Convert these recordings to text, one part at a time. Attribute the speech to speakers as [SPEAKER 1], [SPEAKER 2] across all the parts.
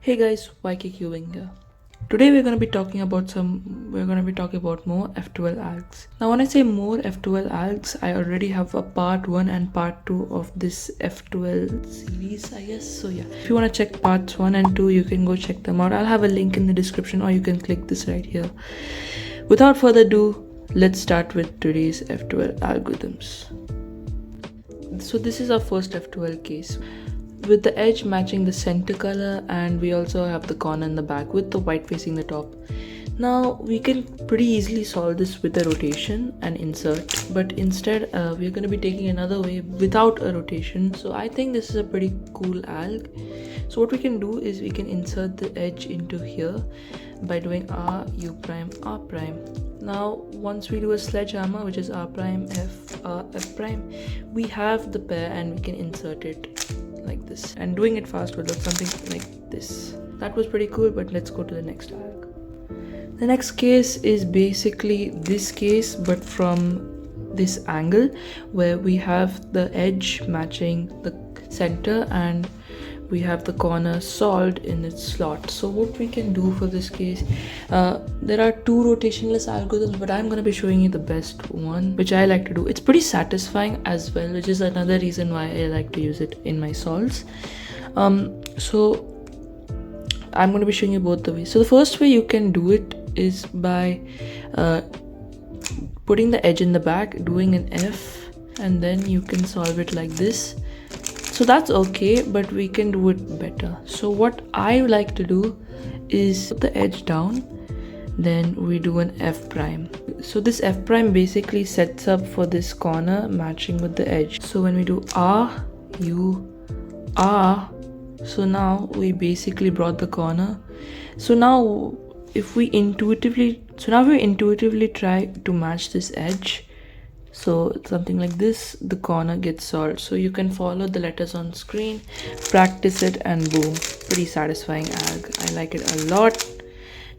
[SPEAKER 1] Hey guys, YK Cubing here. Today we're going to be talking about more F2L Algs. Now when I say more F2L Algs, I already have a part 1 and part 2 of this F2L series, I guess. So yeah, if you want to check parts 1 and 2, you can go check them out. I'll have a link in the description, or you can click this right here. Without further ado, let's start with today's F2L algorithms. So this is our first F2L case, with the edge matching the center color, and we also have the corner in the back with the white facing the top. Now we can pretty easily solve this with a rotation and insert, but instead we're going to be taking another way without a rotation. So I think this is a pretty cool alg. So what we can do is we can insert the edge into here by doing R, U prime, R prime. Now once we do a sledgehammer, which is R prime, F, R, F prime, we have the pair and we can insert it like this, and doing it fast will look something like this. That was pretty cool, but let's go to the next alg. The next case is basically this case, but from this angle where we have the edge matching the center and we have the corner solved in its slot. So what we can do for this case, there are two rotationless algorithms, but I'm going to be showing you the best one, which I like to do. It's pretty satisfying as well, which is another reason why I like to use it in my solves. So I'm going to be showing you both the ways. So the first way you can do it is by putting the edge in the back, doing an F, and then you can solve it like this. So that's okay, but we can do it better. So what I like to do is put the edge down, then we do an F prime. So this F prime basically sets up for this corner matching with the edge. So when we do R, U, R, so now we basically brought the corner. So now if we intuitively try to match this edge, so something like this, the corner gets solved. So you can follow the letters on screen, practice it, and boom, pretty satisfying alg. I like it a lot.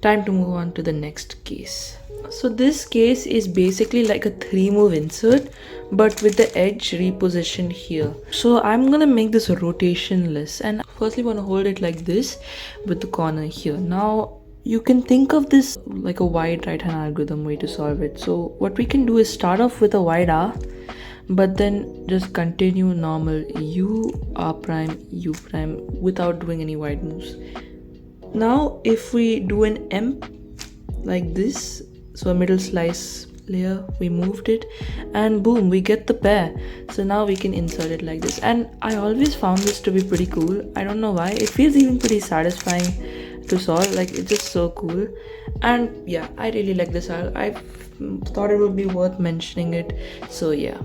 [SPEAKER 1] Time to move on to the next case. So this case is basically like a 3-move insert, but with the edge repositioned here. So I'm gonna make this rotationless, and firstly want to hold it like this with the corner here. Now you can think of this like a wide right hand algorithm way to solve it. So what we can do is start off with a wide R, but then just continue normal U, R prime, U prime without doing any wide moves. Now if we do an M like this, so a middle slice layer, we moved it, and boom, we get the pair. So now we can insert it like this, and I always found this to be pretty cool. I don't know why, it feels even pretty satisfying to solve. Like, it's just so cool. And yeah, I really like this. I thought it would be worth mentioning it. So yeah,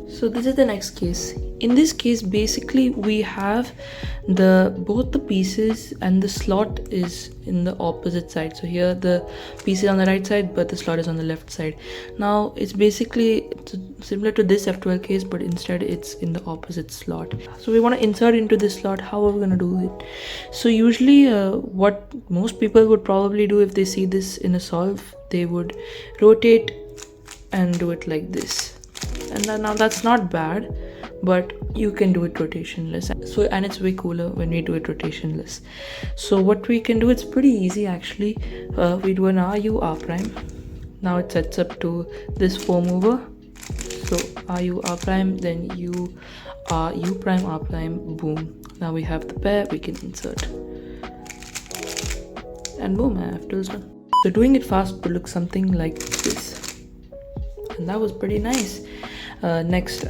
[SPEAKER 1] so this is the next case. In this case, basically we have both the pieces and the slot is in the opposite side. So here the piece is on the right side, but the slot is on the left side. Now it's basically similar to this F2L case, but instead it's in the opposite slot. So we want to insert into this slot. How are we going to do it? So usually what most people would probably do if they see this in a solve, they would rotate and do it like this. And then, now that's not bad, but you can do it rotationless. So, and it's way cooler when we do it rotationless. So what we can do, it's pretty easy actually. We do an R, U, R prime. Now it sets up to this 4-mover. So R, U, R prime, then U, R, U prime, R prime, boom. Now we have the pair, we can insert. And boom, F2 is done. So doing it fast will look something like this. And that was pretty nice. Next,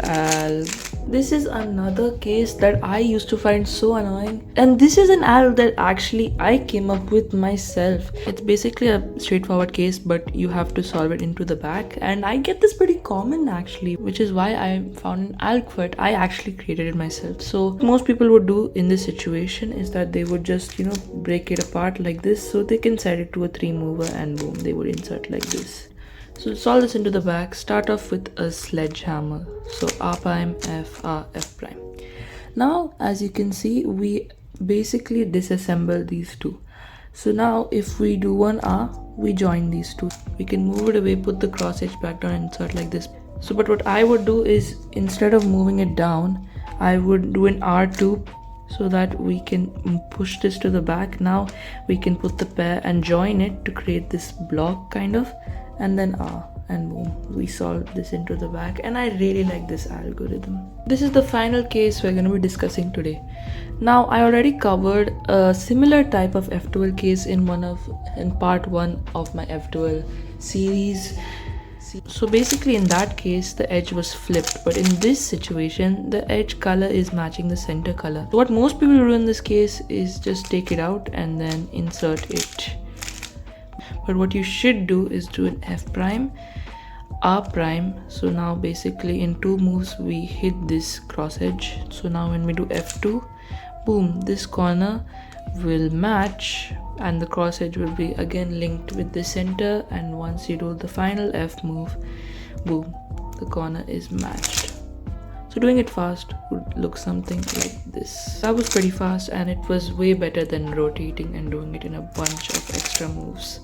[SPEAKER 1] this is another case that I used to find so annoying, and this is an alg that actually I came up with myself. It's basically a straightforward case, but you have to solve it into the back, and I get this pretty common actually, which is why I found an alg for it. I actually created it myself. So what most people would do in this situation is that they would just, break it apart like this, so they can set it to a 3-mover, and boom, they would insert like this. So to solve this into the back, start off with a sledgehammer. So R prime, F, R, F prime. Now, as you can see, we basically disassemble these two. So now if we do one R, we join these two. We can move it away, put the cross edge back down, and insert like this. So but what I would do is, instead of moving it down, I would do an R2 so that we can push this to the back. Now we can put the pair and join it to create this block kind of, and then and boom, we solve this into the back. And I really like this algorithm. This is the final case we're going to be discussing today. Now I already covered a similar type of F2L case in part 1 of my F2L series. So basically in that case the edge was flipped, but in this situation the edge color is matching the center color. So what most people do in this case is just take it out and then insert it. But what you should do is do an F prime, R prime. So now basically in 2 moves we hit this cross edge. So now when we do F2, boom, this corner will match and the cross edge will be again linked with the center, and once you do the final F move, boom, the corner is matched. So doing it fast would look something like this. That was pretty fast and it was way better than rotating and doing it in a bunch of extra moves.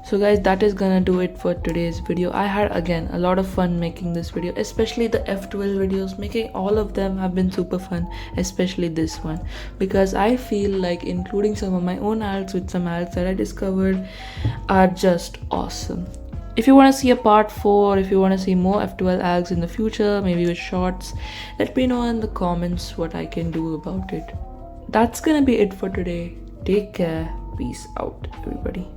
[SPEAKER 1] So guys, that is gonna do it for today's video. I had again a lot of fun making this video, especially the F2L videos. Making all of them have been super fun, especially this one, because I feel like including some of my own algs with some algs that I discovered are just awesome. If you want to see a part 4, if you want to see more F2L algs in the future, maybe with shorts, let me know in the comments what I can do about it. That's gonna be it for today. Take care. Peace out, everybody.